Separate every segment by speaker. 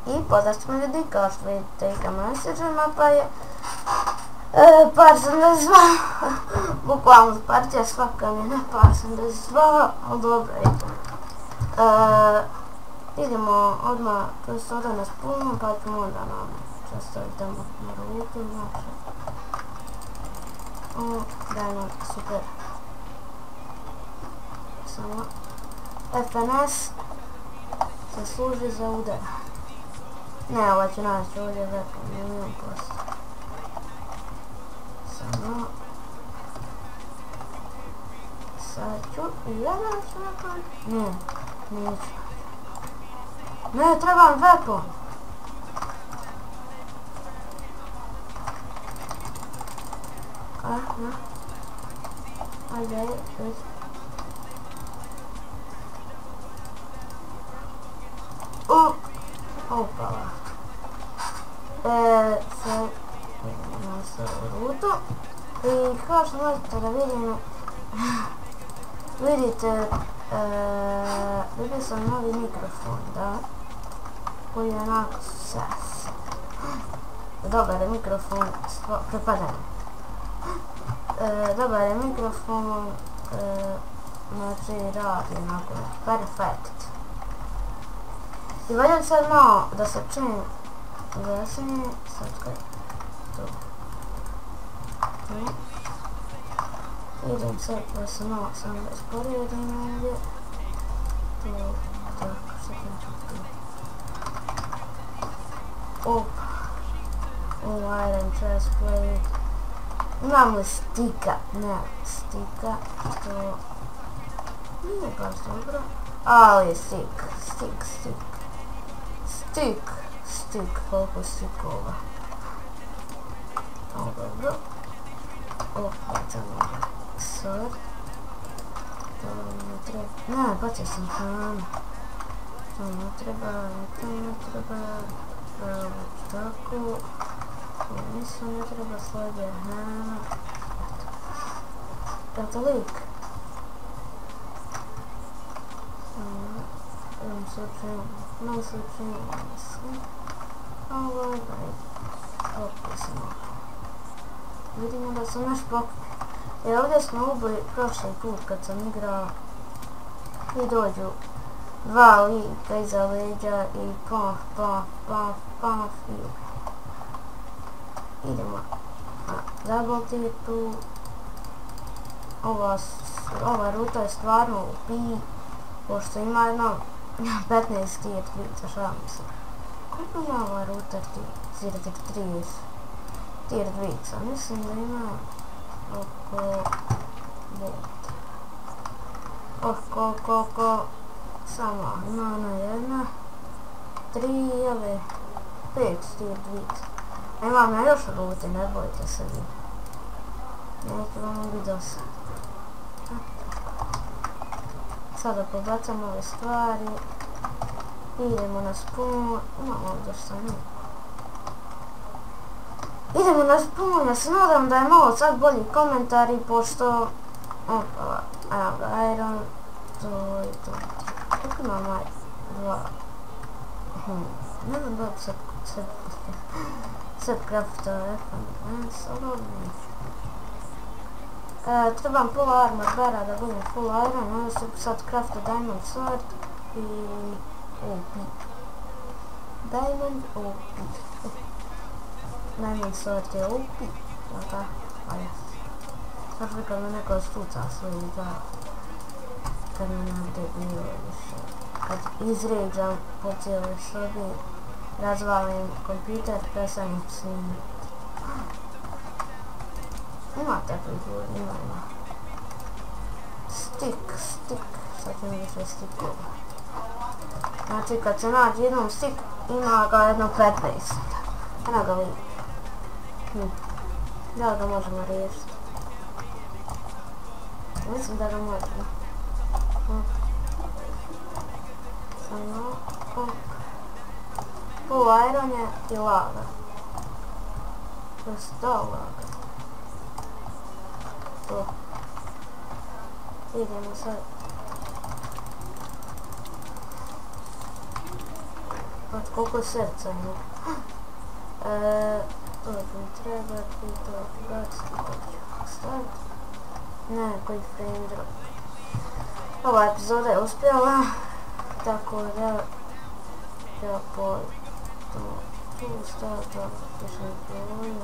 Speaker 1: I podesmo ljudi, kao što vidite i Messenger mapa je par 72, bukvalno partija svaka mi je na par 72, ali dobro je. Idemo odmah, to je sada na spunu, pa ćemo onda nam sastaviti tamo na rutu, znači. Dajmo, super. Samo FNS se služi za udar. Ne, ovaj ću naći ovdje vekom, milion posto. Samo sad ću i ja naći vekom. Ne, neću. Ne, trebam weapon. Ajde, ajde. Opala. Sad idemo sa rutu. I kao što možete da vidimo, vidite, vidio sam novi mikrofon, da, koji je onako sas. Dobar je mikrofon, prepadaj. Dobar je mikrofon, znači radi onako, perfekt. I valjam sad malo da se čujem glasanje, sad kaj to. Idem sad da se malo samo da isporijedim ovdje. To, tako, sad ću tu. Opa. Iron chestplate. Imam li stika? Ne, stika. To nije baš dobro. Ali stik. Stik, koliko stikova. Ovo dobro. Bacamo sad. To ne treba. Ne, bacio sam hranu. To ne treba. Tako. Nisu ne treba slabija hrana. Eto lik. Imam slučajno mislim. Ovo je popisano. Vidimo da sam naš pokupio. Jer ovdje smo ubili prošli put kad sam igrao. I dođu dva lika iza leđa i paf i idemo na double tipu. Ova ruta je stvarno OP, pošto ima jedno 15 tier 2, šalim se. Koliko ima ova ruta tier 3? Tier 2, mislim da ima oko... koliko... Samo, ima ona jedna, 3 ili 5 tier 2. Imam ja još rute, ne bojte se vi. Neće vam biti dosad. Sada pobacamo ove stvari. Idemo na spunu. Imamo ovdje što ne. Idemo na spunu, ja se nadam da je malo sad bolji komentari, pošto... Opala, evo ga iron. To i to. Kako imam dva? Ne znam da bi sad craftao trebam pola armor bara da budem full iron, onda se sad craftao diamond sword i OP. Diamond sword je OP, jel' ajde. Sad kad me neko stuca svoji dva, kad me navde bilo više, kad izređam po cijeloj sobi, razvalim kompjuter, prestanem snimati. Ima takvih ljudi, ima. Stik, sad ćemo više stikova. Znači kad se nađe jednom stik, ima ga jedno 15. Eno ga vidi. Da li ga možemo riješiti? Mislim da ga možemo. Samo, full iron je i lava. To je 100 lava. To. Idemo sad. Od koliko srca ima. To mi trebati, to baciti, to ću staviti. Ne, koji frame drop. Ova epizoda je uspjela, tako da ja po to tu staviti, više ne prijevojim,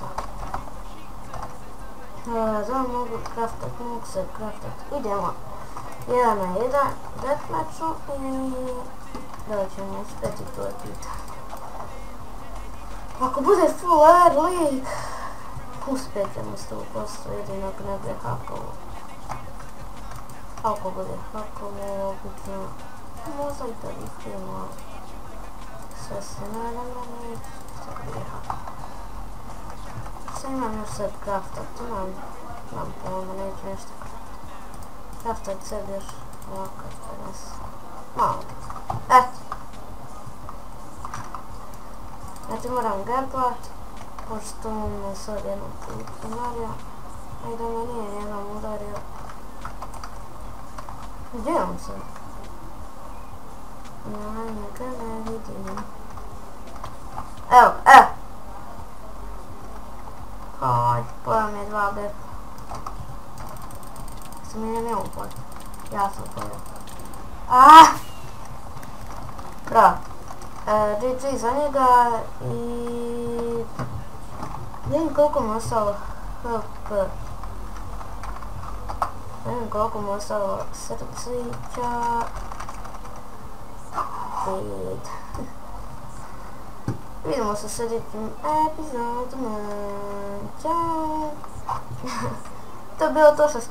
Speaker 1: tako. Da mogu craftat, mogu se craftat. Idemo 1 na 1 deathmatchu i da li ćemo uspjeti, to je pitanje. Ako bude full air league, uspjet ćemo 100%, jedino ako ne bude hakovo. Ako bude hakovo, obično, možda i tad ispijemo, sve se nadamo, neće sad bude hakovo. Šta imam još sad craftat, imam pojma, neću nešto craftat sebi još ovako danas. Malo. Eto. Znači moram gaplat, pošto me sad jednom put udario, a i da me nije jednom udario. Gdje je on sad? Ja njega ne vidim. Evo, evo! Hajde, pojao mi je 2 gap. Sam mi ne upad. Ja sam pojao. Aaaa! Bravo. GG za njega i vidim koliko mu ostalo HP. Vidim koliko mu ostalo srcića. 5. Vidimo se u sljedećim epizodama. Ćao. To je bilo to što se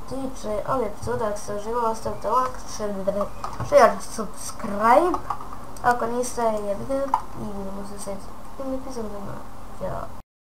Speaker 1: tiče ove epizode. Ako ste uživali, ostavite like, share, subscribe. Ako niste, jebite i vidimo se u sljedećim epizodama. Ćao.